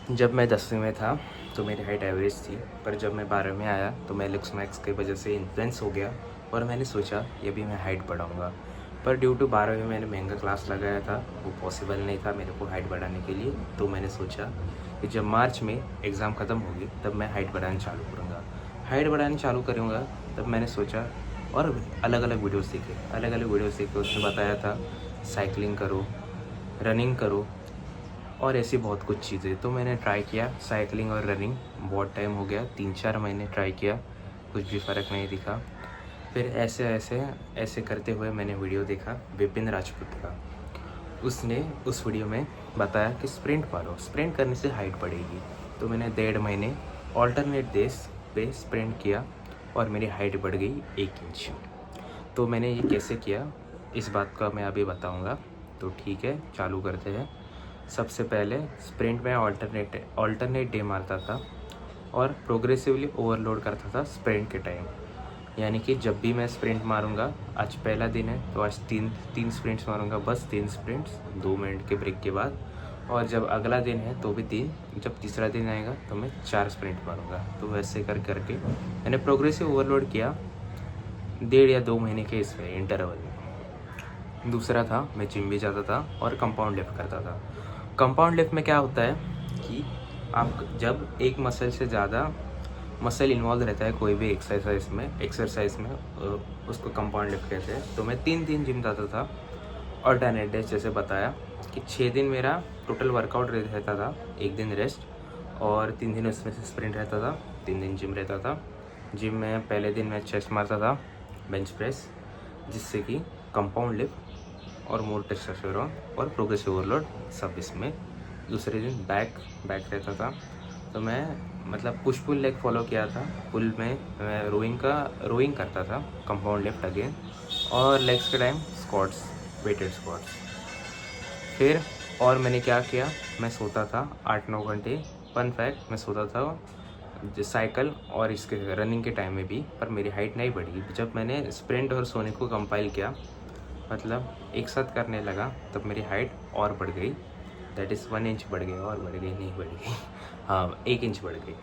जब मैं 10वीं में था तो मेरी हाइट एवरेज थी, पर जब मैं 12वीं में आया तो मैं लुक्स मैक्स की वजह से इन्फ्लुएंस हो गया और मैंने सोचा ये भी मैं हाइट बढ़ाऊँगा। पर ड्यू टू 12वीं में मैंने महंगा क्लास लगाया था, वो पॉसिबल नहीं था मेरे को हाइट बढ़ाने के लिए। तो मैंने सोचा कि जब मार्च में एग्ज़ाम ख़त्म होगी तब मैं हाइट बढ़ाना चालू करूँगा। हाइट बढ़ाना चालू करूँगा तब मैंने सोचा और अलग अलग वीडियोज़ देखे, उसने बताया था साइकिलिंग करो, रनिंग करो और ऐसी बहुत कुछ चीज़ें। तो मैंने ट्राई किया साइकिलिंग और रनिंग। बहुत टाइम हो गया, 3-4 महीने ट्राई किया, कुछ भी फ़र्क नहीं दिखा। फिर ऐसे करते हुए मैंने वीडियो देखा विपिन राजपूत का। उसने उस वीडियो में बताया कि स्प्रिंट मारो, स्प्रिंट करने से हाइट बढ़ेगी। तो मैंने 1.5 महीने ऑल्टरनेट डेज पे स्प्रिंट किया और मेरी हाइट बढ़ गई 1 इंच। तो मैंने ये कैसे किया, इस बात का मैं अभी बताऊंगा। तो ठीक है, चालू करते हैं। सबसे पहले स्प्रिंट में ऑल्टरनेट डे मारता था और प्रोग्रेसिवली ओवरलोड करता था स्प्रिंट के टाइम। यानी कि जब भी मैं स्प्रिंट मारूंगा, आज पहला दिन है तो आज तीन स्प्रिंट्स मारूंगा, बस 3 स्प्रिंट्स 2 मिनट के ब्रेक के बाद। और जब अगला दिन है तो भी 3, जब तीसरा दिन आएगा तो मैं 4 स्प्रिंट मारूंगा। तो वैसे करके मैंने प्रोग्रेसिव ओवरलोड किया 1.5 या 2 महीने के इसमें इंटरवल में। दूसरा था मैं जिम भी जाता था और कंपाउंड लिफ्ट करता था। कंपाउंड लिफ्ट में क्या होता है कि आप जब एक मसल से ज़्यादा मसल इन्वॉल्व रहता है कोई भी एक्सरसाइज में उसको कंपाउंड लिफ्ट कहते हैं। तो मैं 3 दिन जिम जाता था, ऑल्टरनेट डेज जैसे बताया कि 6 दिन मेरा टोटल वर्कआउट रहता था, 1 दिन रेस्ट और 3 दिन उसमें से स्प्रिंट रहता था, 3 दिन जिम रहता था। जिम में पहले दिन मैं चेस्ट मारता था, बेंच प्रेस, जिससे कि कंपाउंड लिफ्ट और मोर टेस्टोस्टेरोन और प्रोग्रेसिव ओवरलोड सब इसमें। दूसरे दिन बैक रहता था। तो मैं मतलब पुश पुल लेग फॉलो किया था। पुल में मैं रोइंग करता था, कंपाउंड लिफ्ट अगेन, और लेग्स के टाइम स्क्वाट्स, वेटेड स्क्वाट्स। फिर और मैंने क्या किया, मैं सोता था 8-9 घंटे। फन फैक्ट, मैं सोता था साइकिल और इसके रनिंग के टाइम में भी, पर मेरी हाइट नहीं बढ़ी। जब मैंने स्प्रिंट और सोने को कंपाइल किया, मतलब एक साथ करने लगा, तब मेरी हाइट और बढ़ गई। दैट इज़ 1 इंच बढ़ गई, और बढ़ गई नहीं बढ़ गई हाँ 1 इंच बढ़ गई।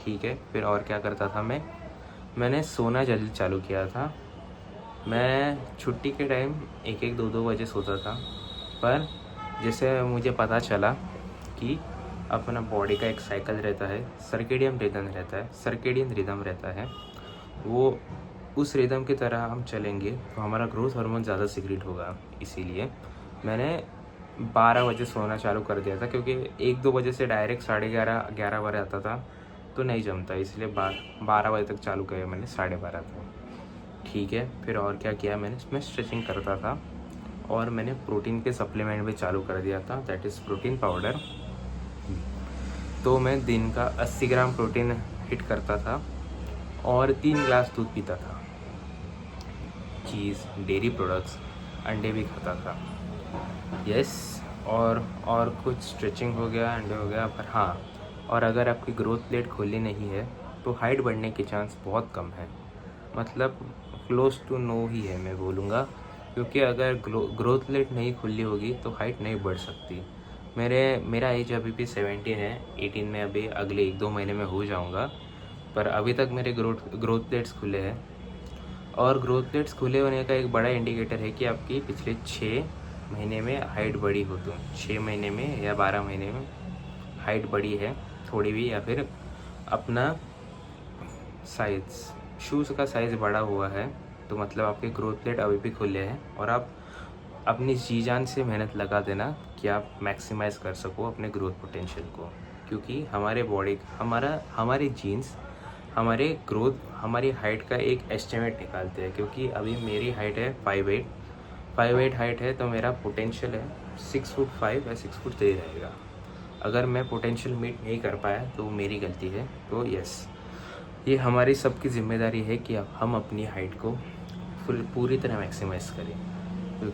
ठीक है, फिर और क्या करता था मैंने सोना जल्दी चालू किया था। मैं छुट्टी के टाइम 1-1 2-2 बजे सोता था। पर जैसे मुझे पता चला कि अपना बॉडी का एक साइकिल रहता है, सर्केडियन रिदम रहता है, वो उस रिदम की तरह हम चलेंगे तो हमारा ग्रोथ हार्मोन ज़्यादा सीक्रेट होगा। इसीलिए मैंने 12 बजे सोना चालू कर दिया था, क्योंकि 1-2 बजे से डायरेक्ट 11:30 बजे आता था तो नहीं जमता, इसलिए 12 बजे तक चालू किया मैंने 12:30 तक। ठीक है, फिर और क्या किया मैंने, मैं स्ट्रेचिंग करता था और मैंने प्रोटीन के सप्लीमेंट भी चालू कर दिया था, दैट इज़ प्रोटीन पाउडर। तो मैं दिन का 80 ग्राम प्रोटीन हिट करता था और 3 ग्लास दूध पीता था, चीज़, डेयरी प्रोडक्ट्स, अंडे भी खाता था। यस, और कुछ स्ट्रेचिंग हो गया, अंडे हो गया। पर हाँ, और अगर आपकी ग्रोथ प्लेट खुली नहीं है तो हाइट बढ़ने के चांस बहुत कम है, मतलब क्लोज टू नो ही है मैं बोलूँगा। क्योंकि अगर ग्रोथ प्लेट नहीं खुली होगी तो हाइट नहीं बढ़ सकती। मेरा एज अभी भी 17 है, 18 में अभी अगले 1-2 महीने में हो जाऊँगा। पर अभी तक मेरे ग्रोथ प्लेट्स खुले हैं। और ग्रोथ प्लेट्स खुले होने का एक बड़ा इंडिकेटर है कि आपकी पिछले 6 महीने में हाइट बढ़ी हो। तो 6 महीने में या 12 महीने में हाइट बढ़ी है थोड़ी भी, या फिर अपना साइज़, शूज़ का साइज़ बड़ा हुआ है, तो मतलब आपके ग्रोथ प्लेट अभी भी खुले हैं। और आप अपनी जी जान से मेहनत लगा देना कि आप मैक्सिमाइज़ कर सको अपने ग्रोथ पोटेंशियल को। क्योंकि हमारे बॉडी हमारे जीन्स हमारी हाइट का एक एस्टिमेट निकालते हैं। क्योंकि अभी मेरी हाइट है 5'8", हाइट है, तो मेरा पोटेंशियल है 6 फुट 5 या 6 फुट 3 रहेगा। अगर मैं पोटेंशियल मीट नहीं कर पाया तो वो मेरी गलती है। तो यस, ये हमारी सबकी जिम्मेदारी है कि हम अपनी हाइट को पूरी तरह मैक्सिमाइज़ करें।